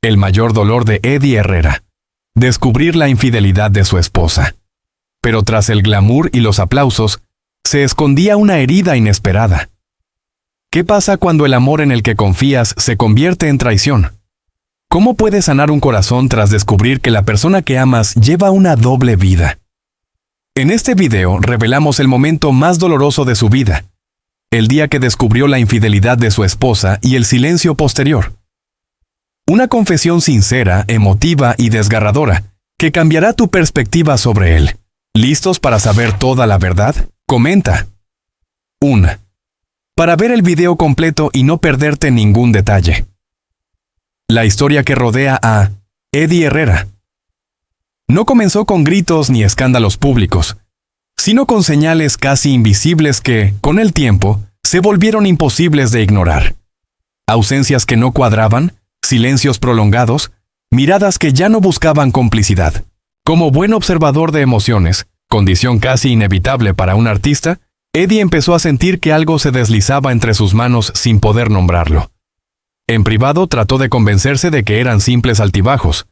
El mayor dolor de Eddie Herrera: descubrir la infidelidad de su esposa. Pero tras el glamour y los aplausos, se escondía una herida inesperada. ¿Qué pasa cuando el amor en el que confías se convierte en traición? ¿Cómo puedes sanar un corazón tras descubrir que la persona que amas lleva una doble vida? En este video revelamos el momento más doloroso de su vida, el día que descubrió la infidelidad de su esposa y el silencio posterior. Una confesión sincera, emotiva y desgarradora, que cambiará tu perspectiva sobre él. ¿Listos para saber toda la verdad? Comenta. 1. Para ver el video completo y no perderte ningún detalle. La historia que rodea a Eddie Herrera no comenzó con gritos ni escándalos públicos, sino con señales casi invisibles que, con el tiempo, se volvieron imposibles de ignorar. Ausencias que no cuadraban, silencios prolongados, miradas que ya no buscaban complicidad. Como buen observador de emociones, condición casi inevitable para un artista, Eddie empezó a sentir que algo se deslizaba entre sus manos sin poder nombrarlo. En privado trató de convencerse de que eran simples altibajos.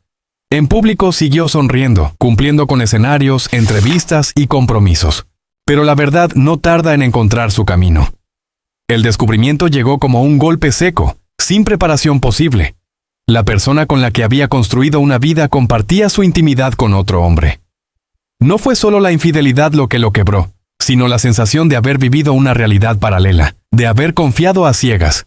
En público siguió sonriendo, cumpliendo con escenarios, entrevistas y compromisos. Pero la verdad no tarda en encontrar su camino. El descubrimiento llegó como un golpe seco, sin preparación posible. La persona con la que había construido una vida compartía su intimidad con otro hombre. No fue solo la infidelidad lo que lo quebró, sino la sensación de haber vivido una realidad paralela, de haber confiado a ciegas.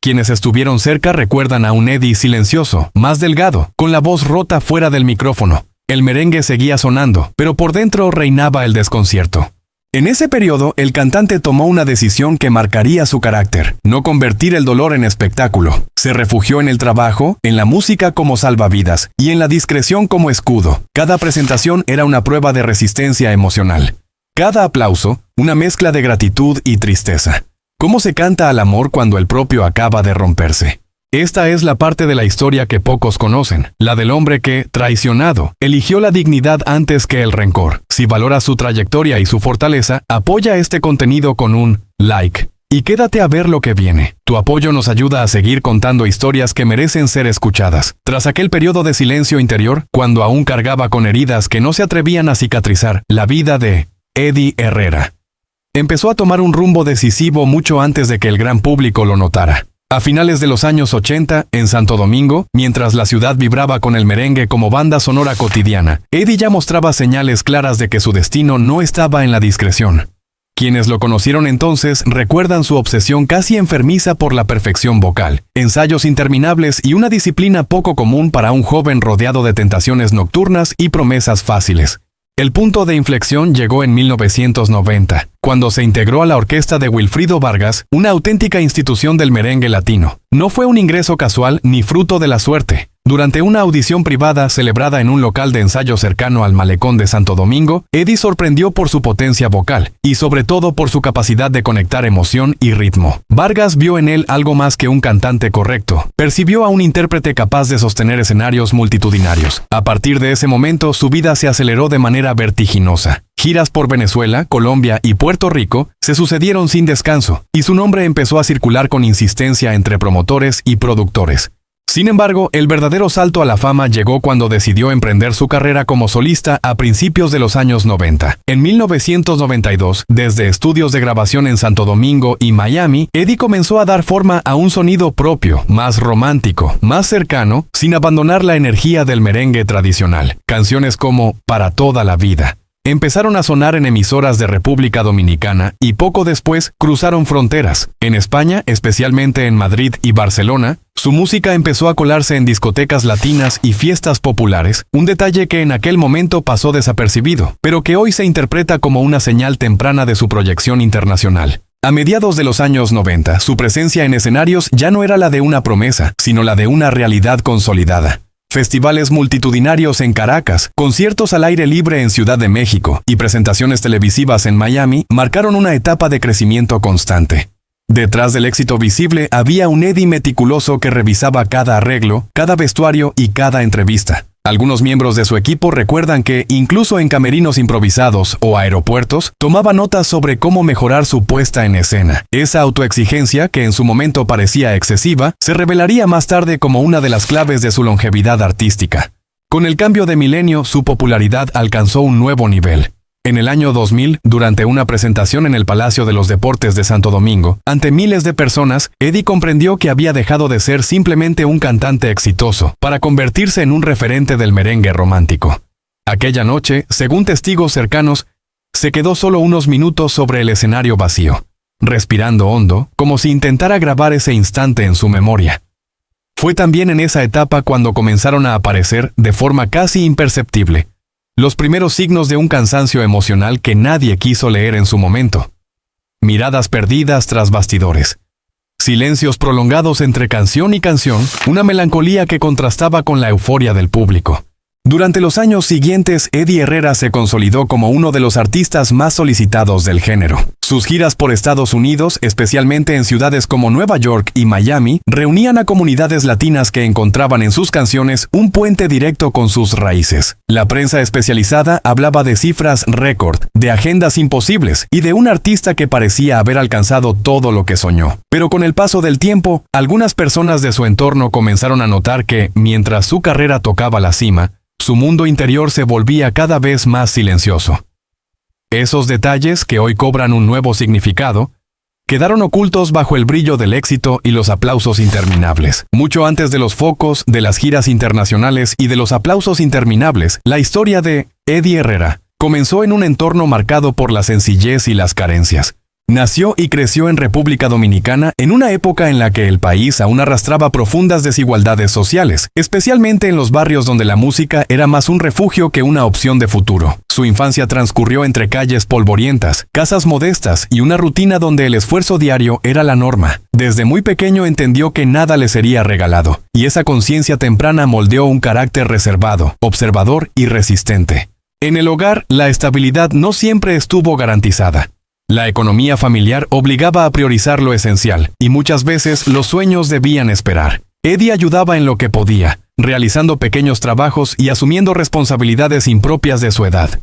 Quienes estuvieron cerca recuerdan a un Eddie silencioso, más delgado, con la voz rota fuera del micrófono. El merengue seguía sonando, pero por dentro reinaba el desconcierto. En ese periodo, el cantante tomó una decisión que marcaría su carácter: no convertir el dolor en espectáculo. Se refugió en el trabajo, en la música como salvavidas, y en la discreción como escudo. Cada presentación era una prueba de resistencia emocional. Cada aplauso, una mezcla de gratitud y tristeza. ¿Cómo se canta al amor cuando el propio acaba de romperse? Esta es la parte de la historia que pocos conocen, la del hombre que, traicionado, eligió la dignidad antes que el rencor. Si valoras su trayectoria y su fortaleza, apoya este contenido con un like. Y quédate a ver lo que viene. Tu apoyo nos ayuda a seguir contando historias que merecen ser escuchadas. Tras aquel periodo de silencio interior, cuando aún cargaba con heridas que no se atrevían a cicatrizar, la vida de Eddie Herrera empezó a tomar un rumbo decisivo mucho antes de que el gran público lo notara. A finales de los años 80, en Santo Domingo, mientras la ciudad vibraba con el merengue como banda sonora cotidiana, Eddie ya mostraba señales claras de que su destino no estaba en la discreción. Quienes lo conocieron entonces recuerdan su obsesión casi enfermiza por la perfección vocal, ensayos interminables y una disciplina poco común para un joven rodeado de tentaciones nocturnas y promesas fáciles. El punto de inflexión llegó en 1990, cuando se integró a la orquesta de Wilfrido Vargas, una auténtica institución del merengue latino. No fue un ingreso casual ni fruto de la suerte. Durante una audición privada celebrada en un local de ensayo cercano al Malecón de Santo Domingo, Eddie sorprendió por su potencia vocal y sobre todo por su capacidad de conectar emoción y ritmo. Vargas vio en él algo más que un cantante correcto. Percibió a un intérprete capaz de sostener escenarios multitudinarios. A partir de ese momento, su vida se aceleró de manera vertiginosa. Giras por Venezuela, Colombia y Puerto Rico se sucedieron sin descanso, y su nombre empezó a circular con insistencia entre promotores y productores. Sin embargo, el verdadero salto a la fama llegó cuando decidió emprender su carrera como solista a principios de los años 90. En 1992, desde estudios de grabación en Santo Domingo y Miami, Eddie comenzó a dar forma a un sonido propio, más romántico, más cercano, sin abandonar la energía del merengue tradicional. Canciones como Para toda la vida empezaron a sonar en emisoras de República Dominicana y poco después cruzaron fronteras. En España, especialmente en Madrid y Barcelona, su música empezó a colarse en discotecas latinas y fiestas populares, un detalle que en aquel momento pasó desapercibido, pero que hoy se interpreta como una señal temprana de su proyección internacional. A mediados de los años 90, su presencia en escenarios ya no era la de una promesa, sino la de una realidad consolidada. Festivales multitudinarios en Caracas, conciertos al aire libre en Ciudad de México y presentaciones televisivas en Miami marcaron una etapa de crecimiento constante. Detrás del éxito visible había un Eddie meticuloso que revisaba cada arreglo, cada vestuario y cada entrevista. Algunos miembros de su equipo recuerdan que, incluso en camerinos improvisados o aeropuertos, tomaba notas sobre cómo mejorar su puesta en escena. Esa autoexigencia, que en su momento parecía excesiva, se revelaría más tarde como una de las claves de su longevidad artística. Con el cambio de milenio, su popularidad alcanzó un nuevo nivel. En el año 2000, durante una presentación en el Palacio de los Deportes de Santo Domingo, ante miles de personas, Eddie comprendió que había dejado de ser simplemente un cantante exitoso para convertirse en un referente del merengue romántico. Aquella noche, según testigos cercanos, se quedó solo unos minutos sobre el escenario vacío, respirando hondo, como si intentara grabar ese instante en su memoria. Fue también en esa etapa cuando comenzaron a aparecer, de forma casi imperceptible, los primeros signos de un cansancio emocional que nadie quiso leer en su momento. Miradas perdidas tras bastidores. Silencios prolongados entre canción y canción, una melancolía que contrastaba con la euforia del público. Durante los años siguientes, Eddie Herrera se consolidó como uno de los artistas más solicitados del género. Sus giras por Estados Unidos, especialmente en ciudades como Nueva York y Miami, reunían a comunidades latinas que encontraban en sus canciones un puente directo con sus raíces. La prensa especializada hablaba de cifras récord, de agendas imposibles y de un artista que parecía haber alcanzado todo lo que soñó. Pero con el paso del tiempo, algunas personas de su entorno comenzaron a notar que, mientras su carrera tocaba la cima, su mundo interior se volvía cada vez más silencioso. Esos detalles, que hoy cobran un nuevo significado, quedaron ocultos bajo el brillo del éxito y los aplausos interminables. Mucho antes de los focos, de las giras internacionales y de los aplausos interminables, la historia de Eddie Herrera comenzó en un entorno marcado por la sencillez y las carencias. Nació y creció en República Dominicana en una época en la que el país aún arrastraba profundas desigualdades sociales, especialmente en los barrios donde la música era más un refugio que una opción de futuro. Su infancia transcurrió entre calles polvorientas, casas modestas y una rutina donde el esfuerzo diario era la norma. Desde muy pequeño entendió que nada le sería regalado, y esa conciencia temprana moldeó un carácter reservado, observador y resistente. En el hogar, la estabilidad no siempre estuvo garantizada. La economía familiar obligaba a priorizar lo esencial, y muchas veces los sueños debían esperar. Eddie ayudaba en lo que podía, realizando pequeños trabajos y asumiendo responsabilidades impropias de su edad.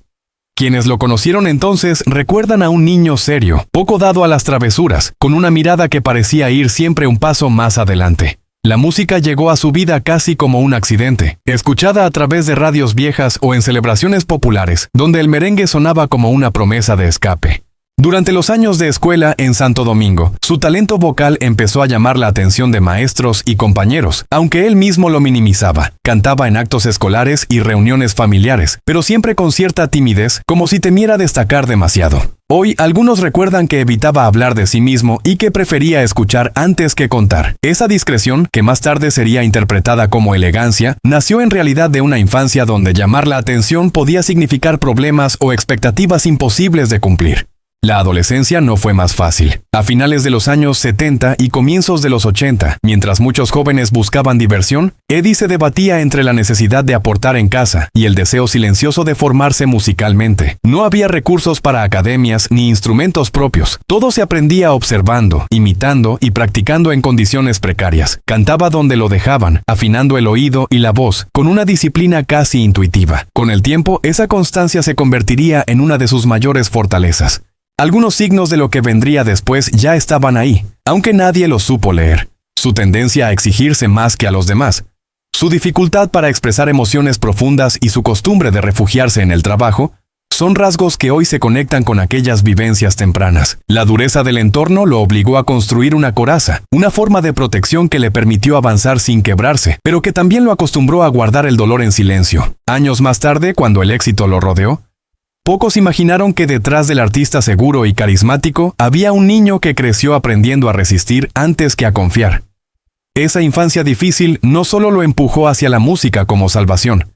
Quienes lo conocieron entonces recuerdan a un niño serio, poco dado a las travesuras, con una mirada que parecía ir siempre un paso más adelante. La música llegó a su vida casi como un accidente, escuchada a través de radios viejas o en celebraciones populares, donde el merengue sonaba como una promesa de escape. Durante los años de escuela en Santo Domingo, su talento vocal empezó a llamar la atención de maestros y compañeros, aunque él mismo lo minimizaba. Cantaba en actos escolares y reuniones familiares, pero siempre con cierta timidez, como si temiera destacar demasiado. Hoy, algunos recuerdan que evitaba hablar de sí mismo y que prefería escuchar antes que contar. Esa discreción, que más tarde sería interpretada como elegancia, nació en realidad de una infancia donde llamar la atención podía significar problemas o expectativas imposibles de cumplir. La adolescencia no fue más fácil. A finales de los años 70 y comienzos de los 80, mientras muchos jóvenes buscaban diversión, Eddie se debatía entre la necesidad de aportar en casa y el deseo silencioso de formarse musicalmente. No había recursos para academias ni instrumentos propios. Todo se aprendía observando, imitando y practicando en condiciones precarias. Cantaba donde lo dejaban, afinando el oído y la voz, con una disciplina casi intuitiva. Con el tiempo, esa constancia se convertiría en una de sus mayores fortalezas. Algunos signos de lo que vendría después ya estaban ahí, aunque nadie los supo leer. Su tendencia a exigirse más que a los demás, su dificultad para expresar emociones profundas y su costumbre de refugiarse en el trabajo, son rasgos que hoy se conectan con aquellas vivencias tempranas. La dureza del entorno lo obligó a construir una coraza, una forma de protección que le permitió avanzar sin quebrarse, pero que también lo acostumbró a guardar el dolor en silencio. Años más tarde, cuando el éxito lo rodeó, pocos imaginaron que detrás del artista seguro y carismático había un niño que creció aprendiendo a resistir antes que a confiar. Esa infancia difícil no solo lo empujó hacia la música como salvación,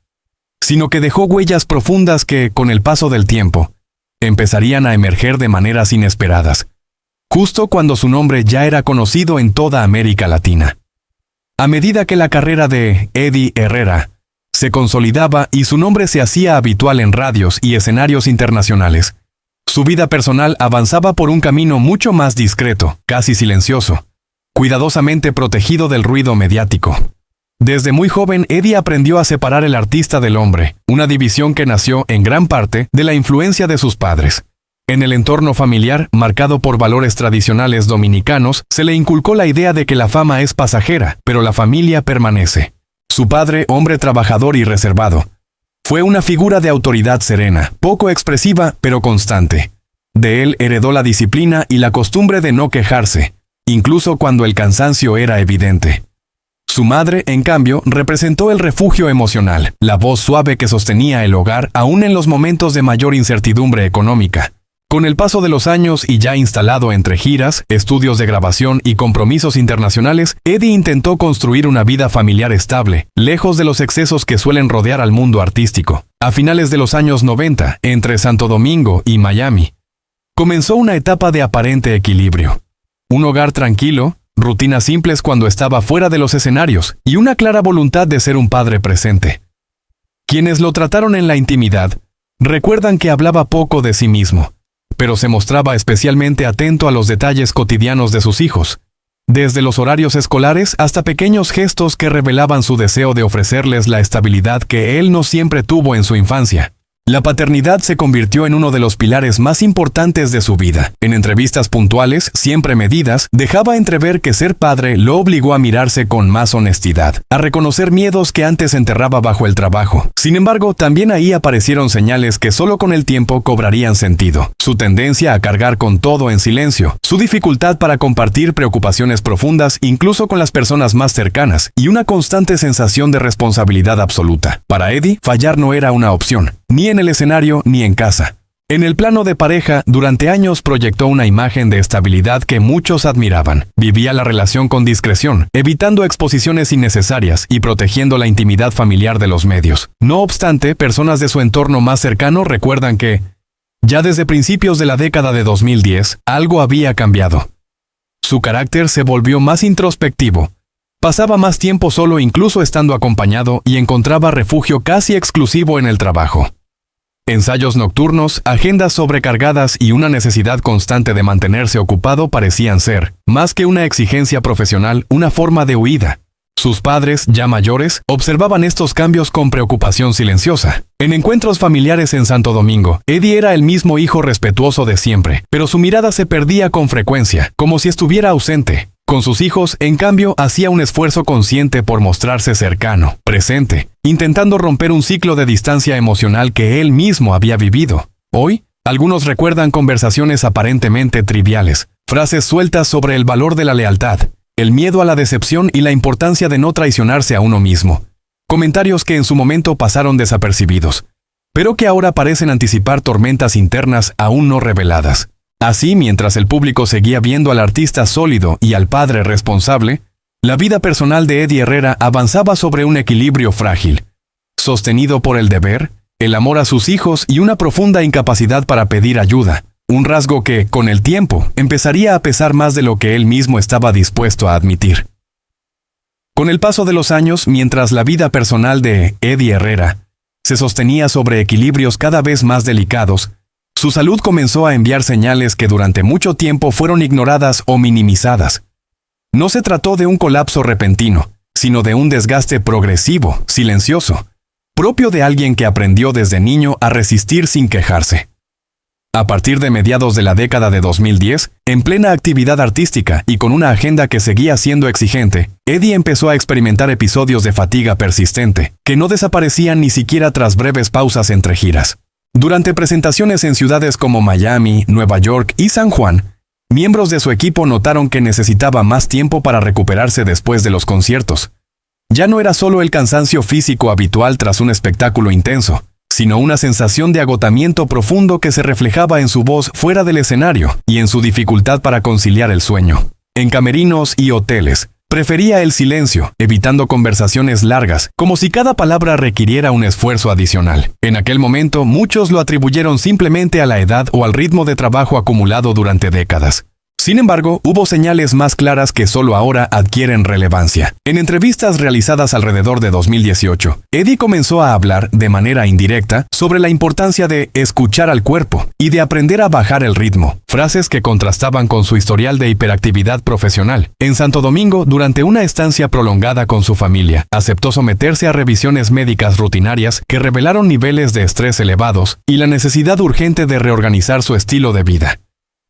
sino que dejó huellas profundas que, con el paso del tiempo, empezarían a emerger de maneras inesperadas, justo cuando su nombre ya era conocido en toda América Latina. A medida que la carrera de Eddie Herrera se consolidaba y su nombre se hacía habitual en radios y escenarios internacionales, su vida personal avanzaba por un camino mucho más discreto, casi silencioso, cuidadosamente protegido del ruido mediático. Desde muy joven, Eddie aprendió a separar el artista del hombre, una división que nació, en gran parte, de la influencia de sus padres. En el entorno familiar, marcado por valores tradicionales dominicanos, se le inculcó la idea de que la fama es pasajera, pero la familia permanece. Su padre, hombre trabajador y reservado, fue una figura de autoridad serena, poco expresiva, pero constante. De él heredó la disciplina y la costumbre de no quejarse, incluso cuando el cansancio era evidente. Su madre, en cambio, representó el refugio emocional, la voz suave que sostenía el hogar aún en los momentos de mayor incertidumbre económica. Con el paso de los años y ya instalado entre giras, estudios de grabación y compromisos internacionales, Eddie intentó construir una vida familiar estable, lejos de los excesos que suelen rodear al mundo artístico. A finales de los años 90, entre Santo Domingo y Miami, comenzó una etapa de aparente equilibrio. Un hogar tranquilo, rutinas simples cuando estaba fuera de los escenarios y una clara voluntad de ser un padre presente. Quienes lo trataron en la intimidad recuerdan que hablaba poco de sí mismo, pero se mostraba especialmente atento a los detalles cotidianos de sus hijos, desde los horarios escolares hasta pequeños gestos que revelaban su deseo de ofrecerles la estabilidad que él no siempre tuvo en su infancia. La paternidad se convirtió en uno de los pilares más importantes de su vida. En entrevistas puntuales, siempre medidas, dejaba entrever que ser padre lo obligó a mirarse con más honestidad, a reconocer miedos que antes enterraba bajo el trabajo. Sin embargo, también ahí aparecieron señales que solo con el tiempo cobrarían sentido. Su tendencia a cargar con todo en silencio, su dificultad para compartir preocupaciones profundas incluso con las personas más cercanas, y una constante sensación de responsabilidad absoluta. Para Eddie, fallar no era una opción, ni en el escenario ni en casa. En el plano de pareja, durante años proyectó una imagen de estabilidad que muchos admiraban. Vivía la relación con discreción, evitando exposiciones innecesarias y protegiendo la intimidad familiar de los medios. No obstante, personas de su entorno más cercano recuerdan que, ya desde principios de la década de 2010, algo había cambiado. Su carácter se volvió más introspectivo. Pasaba más tiempo solo incluso estando acompañado y encontraba refugio casi exclusivo en el trabajo. Ensayos nocturnos, agendas sobrecargadas y una necesidad constante de mantenerse ocupado parecían ser, más que una exigencia profesional, una forma de huida. Sus padres, ya mayores, observaban estos cambios con preocupación silenciosa. En encuentros familiares en Santo Domingo, Eddie era el mismo hijo respetuoso de siempre, pero su mirada se perdía con frecuencia, como si estuviera ausente. Con sus hijos, en cambio, hacía un esfuerzo consciente por mostrarse cercano, presente, intentando romper un ciclo de distancia emocional que él mismo había vivido. Hoy, algunos recuerdan conversaciones aparentemente triviales, frases sueltas sobre el valor de la lealtad, el miedo a la decepción y la importancia de no traicionarse a uno mismo. Comentarios que en su momento pasaron desapercibidos, pero que ahora parecen anticipar tormentas internas aún no reveladas. Así, mientras el público seguía viendo al artista sólido y al padre responsable, la vida personal de Eddie Herrera avanzaba sobre un equilibrio frágil, sostenido por el deber, el amor a sus hijos y una profunda incapacidad para pedir ayuda, un rasgo que, con el tiempo, empezaría a pesar más de lo que él mismo estaba dispuesto a admitir. Con el paso de los años, mientras la vida personal de Eddie Herrera se sostenía sobre equilibrios cada vez más delicados, su salud comenzó a enviar señales que durante mucho tiempo fueron ignoradas o minimizadas. No se trató de un colapso repentino, sino de un desgaste progresivo, silencioso, propio de alguien que aprendió desde niño a resistir sin quejarse. A partir de mediados de la década de 2010, en plena actividad artística y con una agenda que seguía siendo exigente, Eddie empezó a experimentar episodios de fatiga persistente, que no desaparecían ni siquiera tras breves pausas entre giras. Durante presentaciones en ciudades como Miami, Nueva York y San Juan, miembros de su equipo notaron que necesitaba más tiempo para recuperarse después de los conciertos. Ya no era solo el cansancio físico habitual tras un espectáculo intenso, sino una sensación de agotamiento profundo que se reflejaba en su voz fuera del escenario y en su dificultad para conciliar el sueño. En camerinos y hoteles, prefería el silencio, evitando conversaciones largas, como si cada palabra requiriera un esfuerzo adicional. En aquel momento, muchos lo atribuyeron simplemente a la edad o al ritmo de trabajo acumulado durante décadas. Sin embargo, hubo señales más claras que solo ahora adquieren relevancia. En entrevistas realizadas alrededor de 2018, Eddie comenzó a hablar de manera indirecta sobre la importancia de escuchar al cuerpo y de aprender a bajar el ritmo, frases que contrastaban con su historial de hiperactividad profesional. En Santo Domingo, durante una estancia prolongada con su familia, aceptó someterse a revisiones médicas rutinarias que revelaron niveles de estrés elevados y la necesidad urgente de reorganizar su estilo de vida.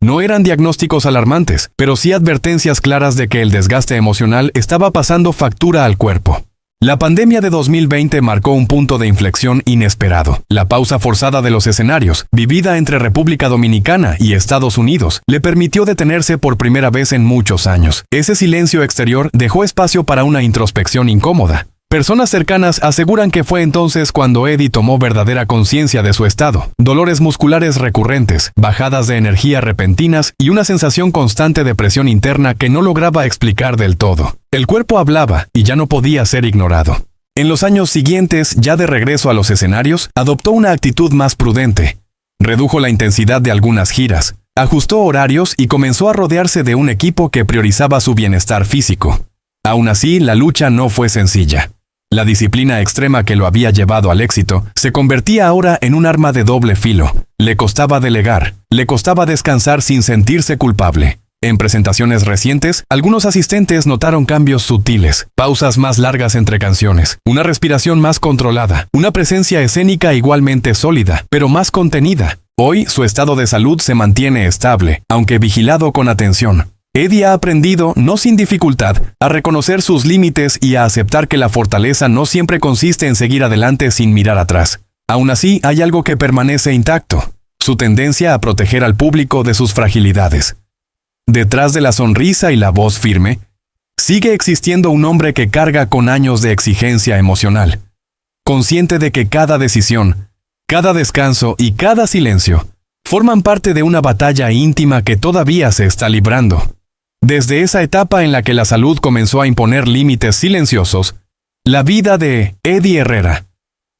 No eran diagnósticos alarmantes, pero sí advertencias claras de que el desgaste emocional estaba pasando factura al cuerpo. La pandemia de 2020 marcó un punto de inflexión inesperado. La pausa forzada de los escenarios, vivida entre República Dominicana y Estados Unidos, le permitió detenerse por primera vez en muchos años. Ese silencio exterior dejó espacio para una introspección incómoda. Personas cercanas aseguran que fue entonces cuando Eddie tomó verdadera conciencia de su estado. Dolores musculares recurrentes, bajadas de energía repentinas y una sensación constante de presión interna que no lograba explicar del todo. El cuerpo hablaba y ya no podía ser ignorado. En los años siguientes, ya de regreso a los escenarios, adoptó una actitud más prudente. Redujo la intensidad de algunas giras, ajustó horarios y comenzó a rodearse de un equipo que priorizaba su bienestar físico. Aún así, la lucha no fue sencilla. La disciplina extrema que lo había llevado al éxito se convertía ahora en un arma de doble filo. Le costaba delegar, le costaba descansar sin sentirse culpable. En presentaciones recientes, algunos asistentes notaron cambios sutiles, pausas más largas entre canciones, una respiración más controlada, una presencia escénica igualmente sólida, pero más contenida. Hoy, su estado de salud se mantiene estable, aunque vigilado con atención. Eddie ha aprendido, no sin dificultad, a reconocer sus límites y a aceptar que la fortaleza no siempre consiste en seguir adelante sin mirar atrás. Aún así, hay algo que permanece intacto: su tendencia a proteger al público de sus fragilidades. Detrás de la sonrisa y la voz firme, sigue existiendo un hombre que carga con años de exigencia emocional, consciente de que cada decisión, cada descanso y cada silencio forman parte de una batalla íntima que todavía se está librando. Desde esa etapa en la que la salud comenzó a imponer límites silenciosos, la vida de Eddie Herrera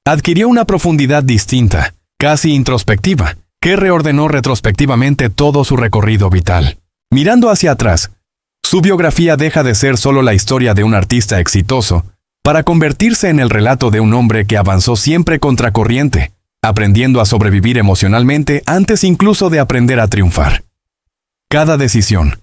adquirió una profundidad distinta, casi introspectiva, que reordenó retrospectivamente todo su recorrido vital. Mirando hacia atrás, su biografía deja de ser solo la historia de un artista exitoso para convertirse en el relato de un hombre que avanzó siempre contracorriente, aprendiendo a sobrevivir emocionalmente antes incluso de aprender a triunfar. Cada decisión,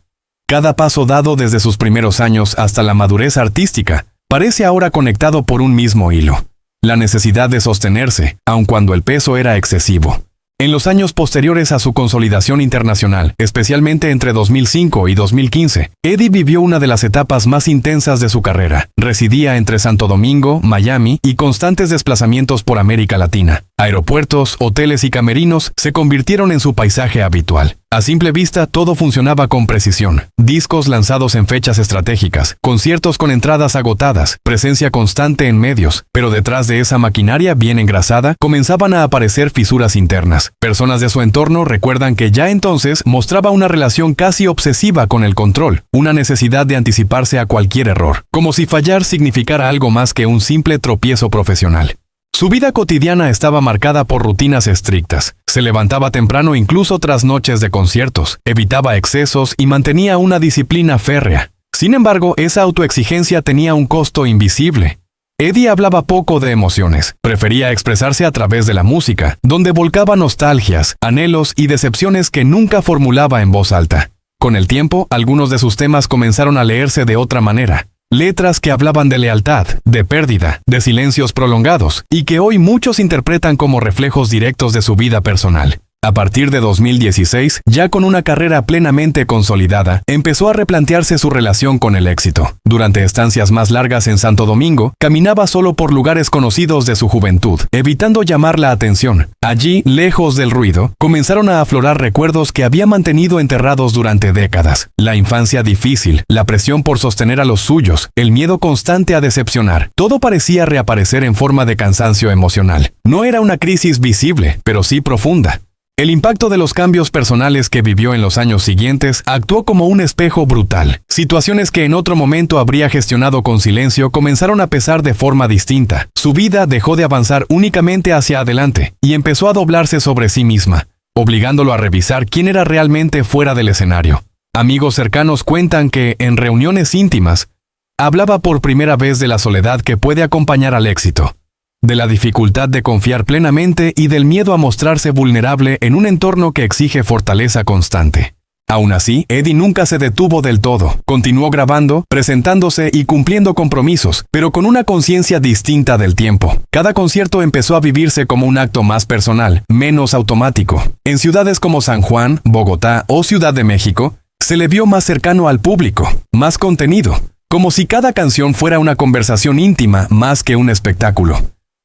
cada paso dado desde sus primeros años hasta la madurez artística, parece ahora conectado por un mismo hilo: la necesidad de sostenerse, aun cuando el peso era excesivo. En los años posteriores a su consolidación internacional, especialmente entre 2005 y 2015, Eddie vivió una de las etapas más intensas de su carrera. Residía entre Santo Domingo, Miami y constantes desplazamientos por América Latina. Aeropuertos, hoteles y camerinos se convirtieron en su paisaje habitual. A simple vista, todo funcionaba con precisión. Discos lanzados en fechas estratégicas, conciertos con entradas agotadas, presencia constante en medios. Pero detrás de esa maquinaria bien engrasada, comenzaban a aparecer fisuras internas. Personas de su entorno recuerdan que ya entonces mostraba una relación casi obsesiva con el control, una necesidad de anticiparse a cualquier error, como si fallar significara algo más que un simple tropiezo profesional. Su vida cotidiana estaba marcada por rutinas estrictas. Se levantaba temprano incluso tras noches de conciertos, evitaba excesos y mantenía una disciplina férrea. Sin embargo, esa autoexigencia tenía un costo invisible. Eddie hablaba poco de emociones, prefería expresarse a través de la música, donde volcaba nostalgias, anhelos y decepciones que nunca formulaba en voz alta. Con el tiempo, algunos de sus temas comenzaron a leerse de otra manera. Letras que hablaban de lealtad, de pérdida, de silencios prolongados, y que hoy muchos interpretan como reflejos directos de su vida personal. A partir de 2016, ya con una carrera plenamente consolidada, empezó a replantearse su relación con el éxito. Durante estancias más largas en Santo Domingo, caminaba solo por lugares conocidos de su juventud, evitando llamar la atención. Allí, lejos del ruido, comenzaron a aflorar recuerdos que había mantenido enterrados durante décadas. La infancia difícil, la presión por sostener a los suyos, el miedo constante a decepcionar. Todo parecía reaparecer en forma de cansancio emocional. No era una crisis visible, pero sí profunda. El impacto de los cambios personales que vivió en los años siguientes actuó como un espejo brutal. Situaciones que en otro momento habría gestionado con silencio comenzaron a pesar de forma distinta. Su vida dejó de avanzar únicamente hacia adelante y empezó a doblarse sobre sí misma, obligándolo a revisar quién era realmente fuera del escenario. Amigos cercanos cuentan que, en reuniones íntimas, hablaba por primera vez de la soledad que puede acompañar al éxito, de la dificultad de confiar plenamente y del miedo a mostrarse vulnerable en un entorno que exige fortaleza constante. Aún así, Eddie nunca se detuvo del todo. Continuó grabando, presentándose y cumpliendo compromisos, pero con una conciencia distinta del tiempo. Cada concierto empezó a vivirse como un acto más personal, menos automático. En ciudades como San Juan, Bogotá o Ciudad de México, se le vio más cercano al público, más contenido, como si cada canción fuera una conversación íntima más que un espectáculo.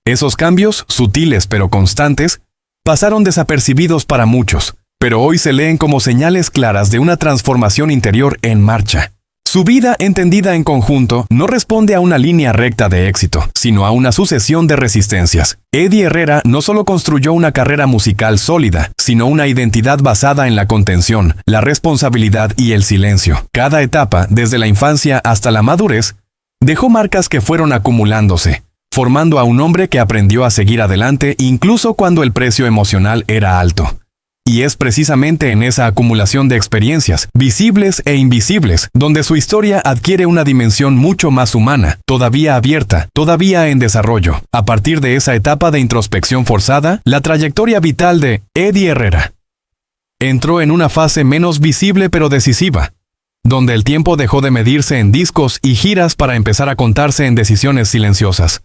Esos cambios, sutiles pero constantes, pasaron desapercibidos para muchos, pero hoy se leen como señales claras de una transformación interior en marcha. Su vida, entendida en conjunto, no responde a una línea recta de éxito, sino a una sucesión de resistencias. Eddie Herrera no solo construyó una carrera musical sólida, sino una identidad basada en la contención, la responsabilidad y el silencio. Cada etapa, desde la infancia hasta la madurez, dejó marcas que fueron acumulándose, formando a un hombre que aprendió a seguir adelante incluso cuando el precio emocional era alto. Y es precisamente en esa acumulación de experiencias, visibles e invisibles, donde su historia adquiere una dimensión mucho más humana, todavía abierta, todavía en desarrollo. A partir de esa etapa de introspección forzada, la trayectoria vital de Eddie Herrera entró en una fase menos visible pero decisiva, donde el tiempo dejó de medirse en discos y giras para empezar a contarse en decisiones silenciosas.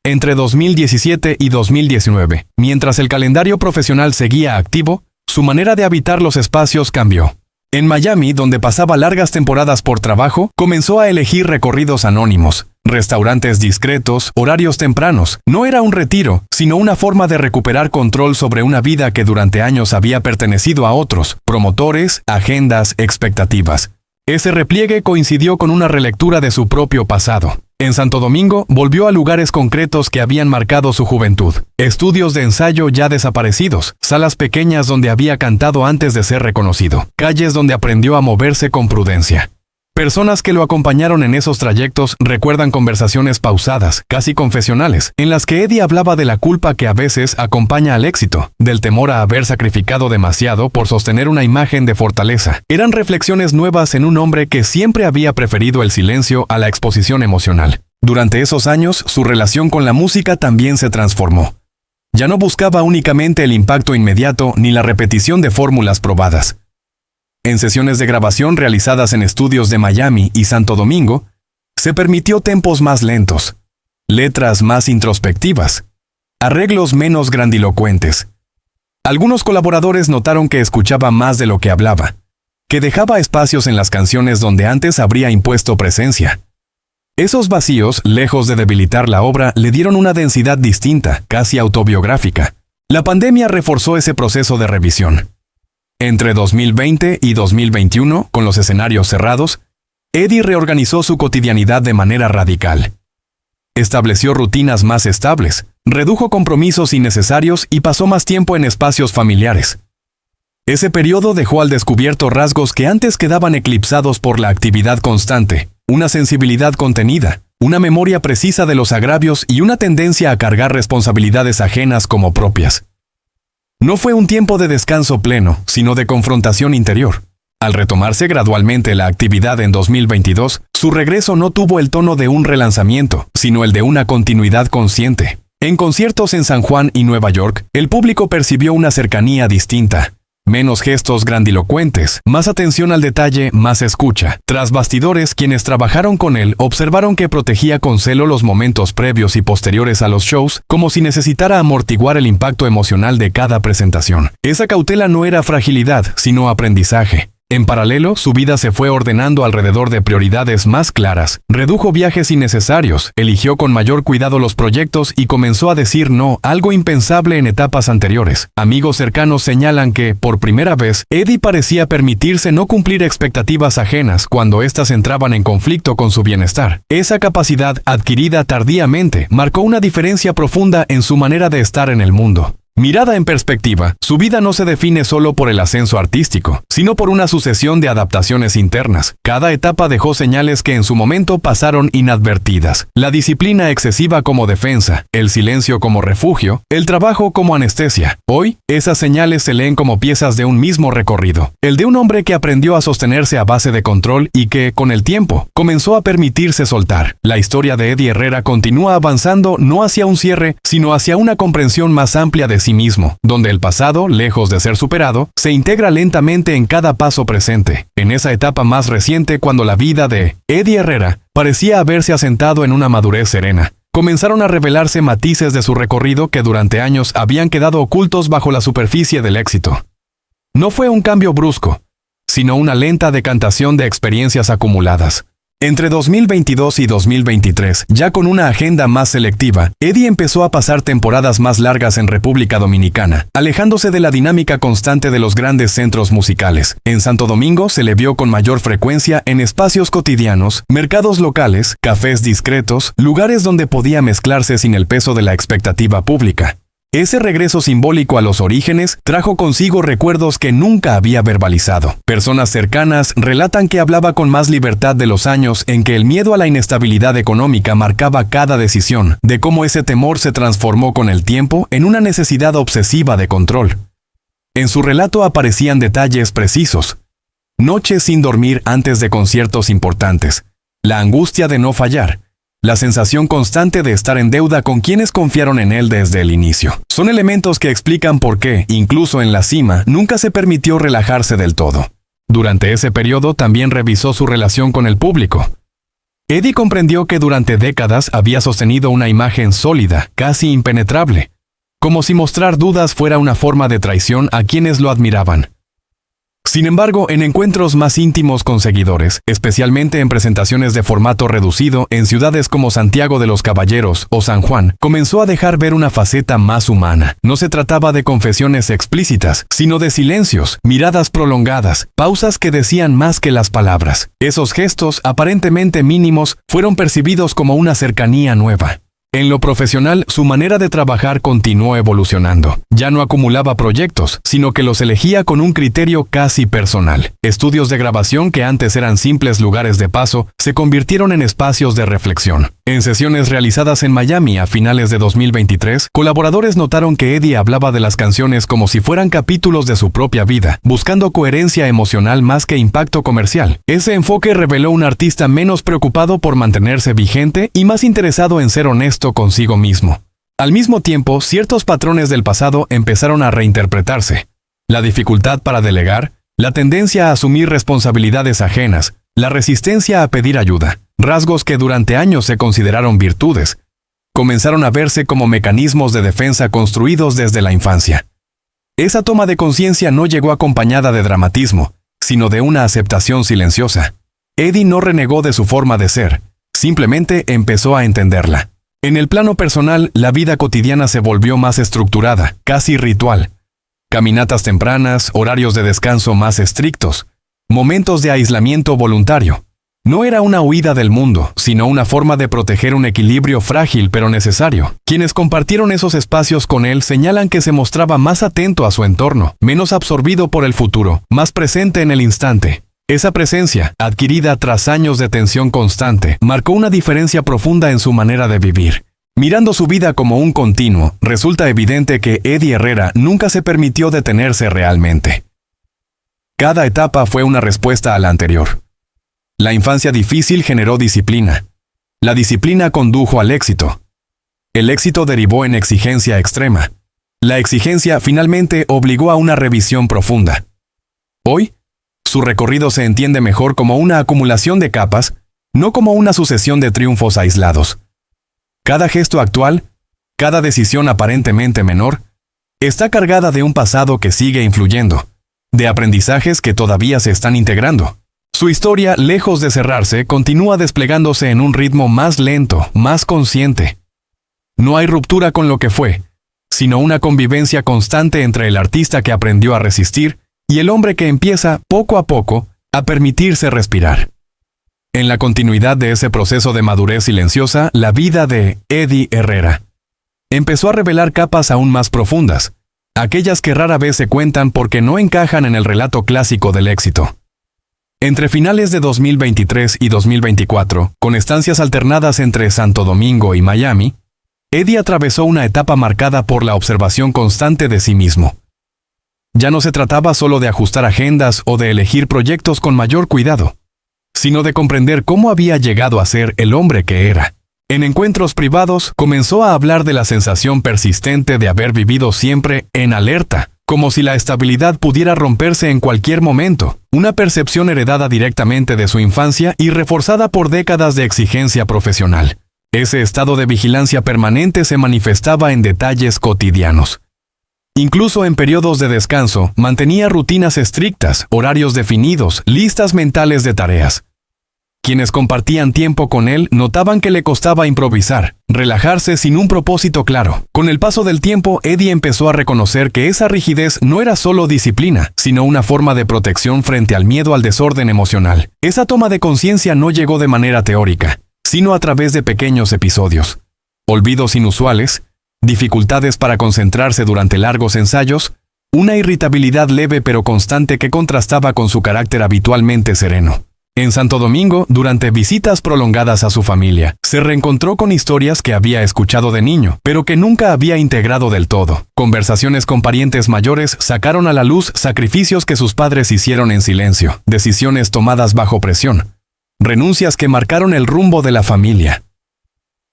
Entre 2017 y 2019, mientras el calendario profesional seguía activo, su manera de habitar los espacios cambió. En Miami, donde pasaba largas temporadas por trabajo, comenzó a elegir recorridos anónimos, restaurantes discretos, horarios tempranos. No era un retiro, sino una forma de recuperar control sobre una vida que durante años había pertenecido a otros, promotores, agendas, expectativas. Ese repliegue coincidió con una relectura de su propio pasado. En Santo Domingo, volvió a lugares concretos que habían marcado su juventud. Estudios de ensayo ya desaparecidos, salas pequeñas donde había cantado antes de ser reconocido, calles donde aprendió a moverse con prudencia. Personas que lo acompañaron en esos trayectos recuerdan conversaciones pausadas, casi confesionales, en las que Eddie hablaba de la culpa que a veces acompaña al éxito, del temor a haber sacrificado demasiado por sostener una imagen de fortaleza. Eran reflexiones nuevas en un hombre que siempre había preferido el silencio a la exposición emocional. Durante esos años, su relación con la música también se transformó. Ya no buscaba únicamente el impacto inmediato ni la repetición de fórmulas probadas. En sesiones de grabación realizadas en estudios de Miami y Santo Domingo, se permitió tempos más lentos, letras más introspectivas, arreglos menos grandilocuentes. Algunos colaboradores notaron que escuchaba más de lo que hablaba, que dejaba espacios en las canciones donde antes habría impuesto presencia. Esos vacíos, lejos de debilitar la obra, le dieron una densidad distinta, casi autobiográfica. La pandemia reforzó ese proceso de revisión. Entre 2020 y 2021, con los escenarios cerrados, Eddie reorganizó su cotidianidad de manera radical. Estableció rutinas más estables, redujo compromisos innecesarios y pasó más tiempo en espacios familiares. Ese periodo dejó al descubierto rasgos que antes quedaban eclipsados por la actividad constante, una sensibilidad contenida, una memoria precisa de los agravios y una tendencia a cargar responsabilidades ajenas como propias. No fue un tiempo de descanso pleno, sino de confrontación interior. Al retomarse gradualmente la actividad en 2022, su regreso no tuvo el tono de un relanzamiento, sino el de una continuidad consciente. En conciertos en San Juan y Nueva York, el público percibió una cercanía distinta. Menos gestos grandilocuentes, más atención al detalle, más escucha. Tras bastidores, quienes trabajaron con él observaron que protegía con celo los momentos previos y posteriores a los shows, como si necesitara amortiguar el impacto emocional de cada presentación. Esa cautela no era fragilidad, sino aprendizaje. En paralelo, su vida se fue ordenando alrededor de prioridades más claras, redujo viajes innecesarios, eligió con mayor cuidado los proyectos y comenzó a decir no, algo impensable en etapas anteriores. Amigos cercanos señalan que, por primera vez, Eddie parecía permitirse no cumplir expectativas ajenas cuando éstas entraban en conflicto con su bienestar. Esa capacidad, adquirida tardíamente, marcó una diferencia profunda en su manera de estar en el mundo. Mirada en perspectiva, su vida no se define solo por el ascenso artístico, sino por una sucesión de adaptaciones internas. Cada etapa dejó señales que en su momento pasaron inadvertidas. La disciplina excesiva como defensa, el silencio como refugio, el trabajo como anestesia. Hoy, esas señales se leen como piezas de un mismo recorrido. El de un hombre que aprendió a sostenerse a base de control y que, con el tiempo, comenzó a permitirse soltar. La historia de Eddie Herrera continúa avanzando no hacia un cierre, sino hacia una comprensión más amplia de sí mismo, donde el pasado, lejos de ser superado, se integra lentamente en cada paso presente. En esa etapa más reciente, cuando la vida de Eddie Herrera parecía haberse asentado en una madurez serena, comenzaron a revelarse matices de su recorrido que durante años habían quedado ocultos bajo la superficie del éxito. No fue un cambio brusco, sino una lenta decantación de experiencias acumuladas. Entre 2022 y 2023, ya con una agenda más selectiva, Eddie empezó a pasar temporadas más largas en República Dominicana, alejándose de la dinámica constante de los grandes centros musicales. En Santo Domingo se le vio con mayor frecuencia en espacios cotidianos, mercados locales, cafés discretos, lugares donde podía mezclarse sin el peso de la expectativa pública. Ese regreso simbólico a los orígenes trajo consigo recuerdos que nunca había verbalizado. Personas cercanas relatan que hablaba con más libertad de los años en que el miedo a la inestabilidad económica marcaba cada decisión, de cómo ese temor se transformó con el tiempo en una necesidad obsesiva de control. En su relato aparecían detalles precisos. Noches sin dormir antes de conciertos importantes, la angustia de no fallar, la sensación constante de estar en deuda con quienes confiaron en él desde el inicio. Son elementos que explican por qué, incluso en la cima, nunca se permitió relajarse del todo. Durante ese periodo también revisó su relación con el público. Eddie comprendió que durante décadas había sostenido una imagen sólida, casi impenetrable, como si mostrar dudas fuera una forma de traición a quienes lo admiraban. Sin embargo, en encuentros más íntimos con seguidores, especialmente en presentaciones de formato reducido en ciudades como Santiago de los Caballeros o San Juan, comenzó a dejar ver una faceta más humana. No se trataba de confesiones explícitas, sino de silencios, miradas prolongadas, pausas que decían más que las palabras. Esos gestos, aparentemente mínimos, fueron percibidos como una cercanía nueva. En lo profesional, su manera de trabajar continuó evolucionando. Ya no acumulaba proyectos, sino que los elegía con un criterio casi personal. Estudios de grabación que antes eran simples lugares de paso, se convirtieron en espacios de reflexión. En sesiones realizadas en Miami a finales de 2023, colaboradores notaron que Eddie hablaba de las canciones como si fueran capítulos de su propia vida, buscando coherencia emocional más que impacto comercial. Ese enfoque reveló un artista menos preocupado por mantenerse vigente y más interesado en ser honesto consigo mismo. Al mismo tiempo, ciertos patrones del pasado empezaron a reinterpretarse. La dificultad para delegar, la tendencia a asumir responsabilidades ajenas, la resistencia a pedir ayuda, rasgos que durante años se consideraron virtudes, comenzaron a verse como mecanismos de defensa construidos desde la infancia. Esa toma de conciencia no llegó acompañada de dramatismo, sino de una aceptación silenciosa. Eddie no renegó de su forma de ser, simplemente empezó a entenderla. En el plano personal, la vida cotidiana se volvió más estructurada, casi ritual. Caminatas tempranas, horarios de descanso más estrictos, momentos de aislamiento voluntario. No era una huida del mundo, sino una forma de proteger un equilibrio frágil pero necesario. Quienes compartieron esos espacios con él señalan que se mostraba más atento a su entorno, menos absorbido por el futuro, más presente en el instante. Esa presencia, adquirida tras años de tensión constante, marcó una diferencia profunda en su manera de vivir. Mirando su vida como un continuo, resulta evidente que Eddie Herrera nunca se permitió detenerse realmente. Cada etapa fue una respuesta a la anterior. La infancia difícil generó disciplina. La disciplina condujo al éxito. El éxito derivó en exigencia extrema. La exigencia finalmente obligó a una revisión profunda. Hoy, su recorrido se entiende mejor como una acumulación de capas, no como una sucesión de triunfos aislados. Cada gesto actual, cada decisión aparentemente menor, está cargada de un pasado que sigue influyendo, de aprendizajes que todavía se están integrando. Su historia, lejos de cerrarse, continúa desplegándose en un ritmo más lento, más consciente. No hay ruptura con lo que fue, sino una convivencia constante entre el artista que aprendió a resistir y el hombre que empieza, poco a poco, a permitirse respirar. En la continuidad de ese proceso de madurez silenciosa, la vida de Eddie Herrera empezó a revelar capas aún más profundas, aquellas que rara vez se cuentan porque no encajan en el relato clásico del éxito. Entre finales de 2023 y 2024, con estancias alternadas entre Santo Domingo y Miami, Eddie atravesó una etapa marcada por la observación constante de sí mismo. Ya no se trataba solo de ajustar agendas o de elegir proyectos con mayor cuidado, sino de comprender cómo había llegado a ser el hombre que era. En encuentros privados comenzó a hablar de la sensación persistente de haber vivido siempre en alerta, como si la estabilidad pudiera romperse en cualquier momento, una percepción heredada directamente de su infancia y reforzada por décadas de exigencia profesional. Ese estado de vigilancia permanente se manifestaba en detalles cotidianos. Incluso en periodos de descanso, mantenía rutinas estrictas, horarios definidos, listas mentales de tareas. Quienes compartían tiempo con él notaban que le costaba improvisar, relajarse sin un propósito claro. Con el paso del tiempo, Eddie empezó a reconocer que esa rigidez no era solo disciplina, sino una forma de protección frente al miedo al desorden emocional. Esa toma de conciencia no llegó de manera teórica, sino a través de pequeños episodios. Olvidos inusuales, dificultades para concentrarse durante largos ensayos, una irritabilidad leve pero constante que contrastaba con su carácter habitualmente sereno. En Santo Domingo, durante visitas prolongadas a su familia, se reencontró con historias que había escuchado de niño, pero que nunca había integrado del todo. Conversaciones con parientes mayores sacaron a la luz sacrificios que sus padres hicieron en silencio, decisiones tomadas bajo presión, renuncias que marcaron el rumbo de la familia.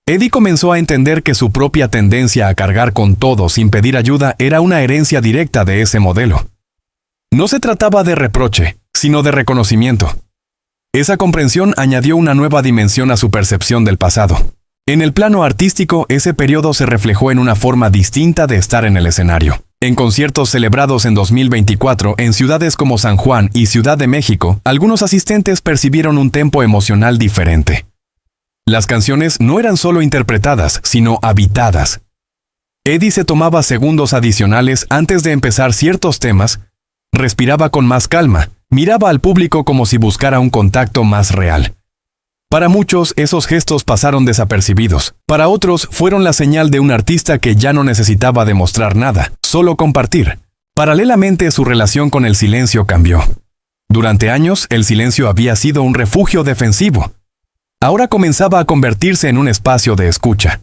Eddie comenzó a entender que su propia tendencia a cargar con todo sin pedir ayuda era una herencia directa de ese modelo. No se trataba de reproche, sino de reconocimiento. Esa comprensión añadió una nueva dimensión a su percepción del pasado. En el plano artístico, ese periodo se reflejó en una forma distinta de estar en el escenario. En conciertos celebrados en 2024 en ciudades como San Juan y Ciudad de México, algunos asistentes percibieron un tempo emocional diferente. Las canciones no eran solo interpretadas, sino habitadas. Eddie se tomaba segundos adicionales antes de empezar ciertos temas, respiraba con más calma, miraba al público como si buscara un contacto más real. Para muchos, esos gestos pasaron desapercibidos. Para otros, fueron la señal de un artista que ya no necesitaba demostrar nada, solo compartir. Paralelamente, su relación con el silencio cambió. Durante años, el silencio había sido un refugio defensivo. Ahora comenzaba a convertirse en un espacio de escucha.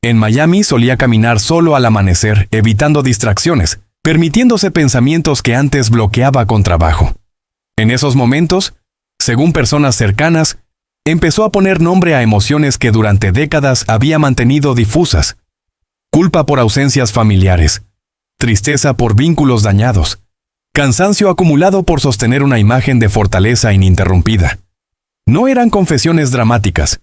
En Miami solía caminar solo al amanecer, evitando distracciones, permitiéndose pensamientos que antes bloqueaba con trabajo. En esos momentos, según personas cercanas, empezó a poner nombre a emociones que durante décadas había mantenido difusas. Culpa por ausencias familiares, tristeza por vínculos dañados, cansancio acumulado por sostener una imagen de fortaleza ininterrumpida. No eran confesiones dramáticas,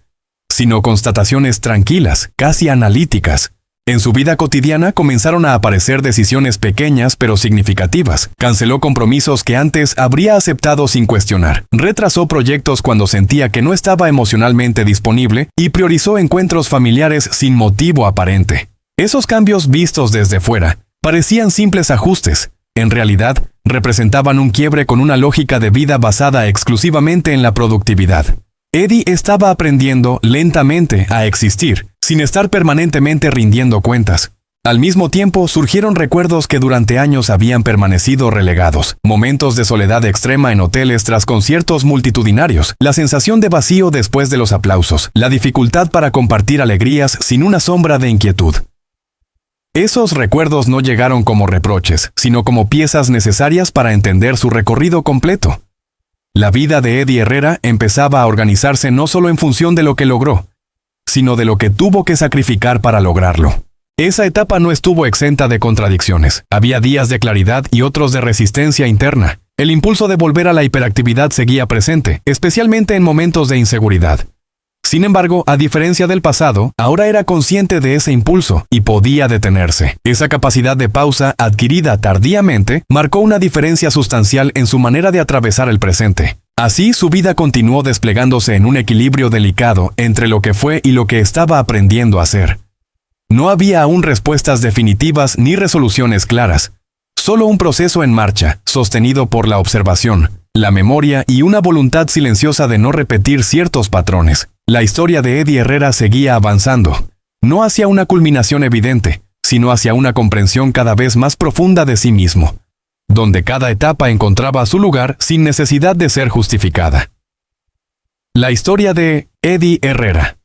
sino constataciones tranquilas, casi analíticas. En su vida cotidiana comenzaron a aparecer decisiones pequeñas pero significativas. Canceló compromisos que antes habría aceptado sin cuestionar. Retrasó proyectos cuando sentía que no estaba emocionalmente disponible y priorizó encuentros familiares sin motivo aparente. Esos cambios vistos desde fuera parecían simples ajustes. En realidad, representaban un quiebre con una lógica de vida basada exclusivamente en la productividad. Eddie estaba aprendiendo lentamente a existir, sin estar permanentemente rindiendo cuentas. Al mismo tiempo, surgieron recuerdos que durante años habían permanecido relegados. Momentos de soledad extrema en hoteles tras conciertos multitudinarios, la sensación de vacío después de los aplausos, la dificultad para compartir alegrías sin una sombra de inquietud. Esos recuerdos no llegaron como reproches, sino como piezas necesarias para entender su recorrido completo. La vida de Eddie Herrera empezaba a organizarse no solo en función de lo que logró, sino de lo que tuvo que sacrificar para lograrlo. Esa etapa no estuvo exenta de contradicciones. Había días de claridad y otros de resistencia interna. El impulso de volver a la hiperactividad seguía presente, especialmente en momentos de inseguridad. Sin embargo, a diferencia del pasado, ahora era consciente de ese impulso y podía detenerse. Esa capacidad de pausa, adquirida tardíamente, marcó una diferencia sustancial en su manera de atravesar el presente. Así, su vida continuó desplegándose en un equilibrio delicado entre lo que fue y lo que estaba aprendiendo a ser. No había aún respuestas definitivas ni resoluciones claras, solo un proceso en marcha, sostenido por la observación, la memoria y una voluntad silenciosa de no repetir ciertos patrones. La historia de Eddie Herrera seguía avanzando, no hacia una culminación evidente, sino hacia una comprensión cada vez más profunda de sí mismo, donde cada etapa encontraba su lugar sin necesidad de ser justificada. La historia de Eddie Herrera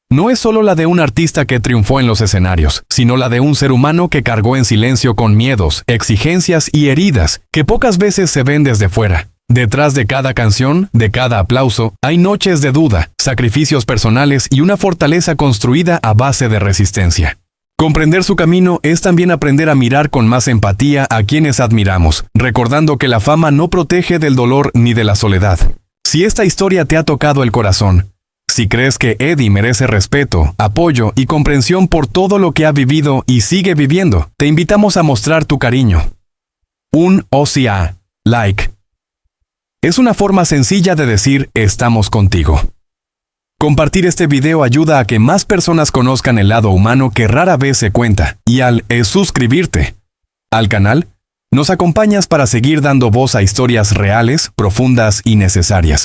no es solo la de un artista que triunfó en los escenarios, sino la de un ser humano que cargó en silencio con miedos, exigencias y heridas que pocas veces se ven desde fuera. Detrás de cada canción, de cada aplauso, hay noches de duda, sacrificios personales y una fortaleza construida a base de resistencia. Comprender su camino es también aprender a mirar con más empatía a quienes admiramos, recordando que la fama no protege del dolor ni de la soledad. Si esta historia te ha tocado el corazón, si crees que Eddie merece respeto, apoyo y comprensión por todo lo que ha vivido y sigue viviendo, te invitamos a mostrar tu cariño. Un OCA, like. Es una forma sencilla de decir estamos contigo. Compartir este video ayuda a que más personas conozcan el lado humano que rara vez se cuenta, y al suscribirte al canal, nos acompañas para seguir dando voz a historias reales, profundas y necesarias.